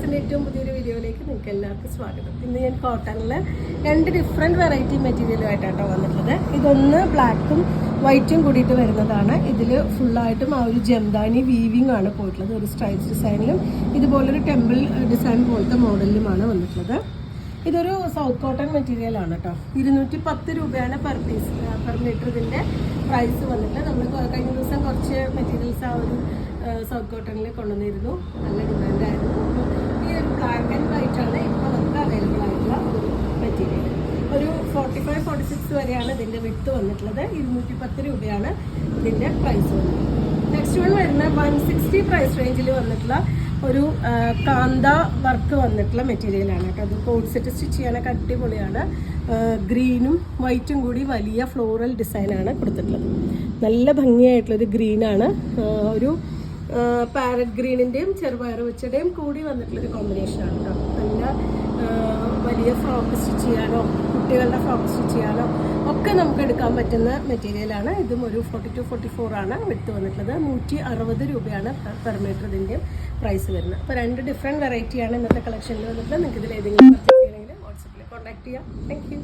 കളക്ഷൻസിൻ്റെ ഏറ്റവും പുതിയൊരു വീഡിയോയിലേക്ക് നിങ്ങൾക്ക് എല്ലാവർക്കും സ്വാഗതം. ഇന്ന് ഞാൻ കോട്ടണിൽ 2 ഡിഫറെൻറ്റ് വെറൈറ്റി മെറ്റീരിയലുമായിട്ടാണ് വന്നിട്ടുള്ളത്. ഇതൊന്ന് ബ്ലാക്കും വൈറ്റും കൂടിയിട്ട് വരുന്നതാണ്. ഇതിൽ ഫുള്ളായിട്ടും ആ ഒരു ജംദാനി വീവിംഗ് ആണ് പോയിട്ടുള്ളത്. ഒരു സ്ട്രൈപ്സ് ഡിസൈനിലും ഇതുപോലൊരു ടെമ്പിൾ ഡിസൈൻ പോലത്തെ മോഡലിലുമാണ് വന്നിട്ടുള്ളത്. ഇതൊരു സൗത്ത് കോട്ടൺ മെറ്റീരിയൽ ആണ് കേട്ടോ. 210 രൂപയാണ് പെർ മീറ്റർ ഇതിൻ്റെ പ്രൈസ് വന്നിട്ട്. നമ്മൾ കഴിഞ്ഞ ദിവസം കുറച്ച് മെറ്റീരിയൽസ് ആ ഒരു സൗത്ത് കോട്ടണിൽ കൊണ്ടുവന്നിരുന്നു. നല്ല ഡിമാൻഡായിരുന്നു. ഈ ഒരു ബ്ലാക്ക് ആൻഡ് വൈറ്റ് ആണ് ഇപ്പോൾ നമുക്ക് അവൈലബിൾ ആയിട്ടുള്ള ഒരു മെറ്റീരിയൽ. ഒരു 45-46 വരെയാണ് ഇതിൻ്റെ വിഡ്ത്ത് വന്നിട്ടുള്ളത്. 210 രൂപയാണ് ഇതിൻ്റെ പ്രൈസ് വന്നിട്ടുള്ളത്. നെക്സ്റ്റ് വൺ വരുന്ന 160 പ്രൈസ് റേഞ്ചിൽ വന്നിട്ടുള്ള ഒരു കാന്ത വർക്ക് വന്നിട്ടുള്ള മെറ്റീരിയലാണ് കേട്ടോ. അത് കോഡ് സെറ്റ് സ്റ്റിച്ച് ചെയ്യാനൊക്കെ അടിപൊളിയാണ്. ഗ്രീനും വൈറ്റും കൂടി വലിയ ഫ്ലോറൽ ഡിസൈനാണ് കൊടുത്തിട്ടുള്ളത്. നല്ല ഭംഗിയായിട്ടുള്ളൊരു ഗ്രീനാണ്. ഒരു പാരറ്റ് ഗ്രീനിൻ്റെയും ചെറുപയർ വെച്ചയുടെയും കൂടി വന്നിട്ടുള്ളൊരു കോമ്പിനേഷനാണ് കേട്ടോ. നല്ല വലിയ ഫ്രോക്ക് സ്റ്റിച്ച് ചെയ്യാനോ കുട്ടികളുടെ ഫ്രോക്ക് സ്റ്റിച്ച് ചെയ്യാനോ ഒക്കെ നമുക്ക് എടുക്കാൻ പറ്റുന്ന മെറ്റീരിയലാണ്. ഇതും ഒരു 42-44 ആണ് വിട്ട് വന്നിട്ടുള്ളത്. 160 രൂപയാണ് പെർ മീറ്റർ ഇതിൻ്റെ പ്രൈസ് വരുന്നത്. അപ്പോൾ 2 ഡിഫറെൻറ്റ് വെറൈറ്റിയാണ് ഇന്നത്തെ കളക്ഷനിൽ വന്നിട്ടുള്ളത്. നിങ്ങൾക്ക് ഇതിൽ ഏതെങ്കിലും പർച്ചേസ് ചെയ്യണമെങ്കിൽ വാട്സപ്പിൽ കോൺടാക്ട് ചെയ്യാം. Thank you.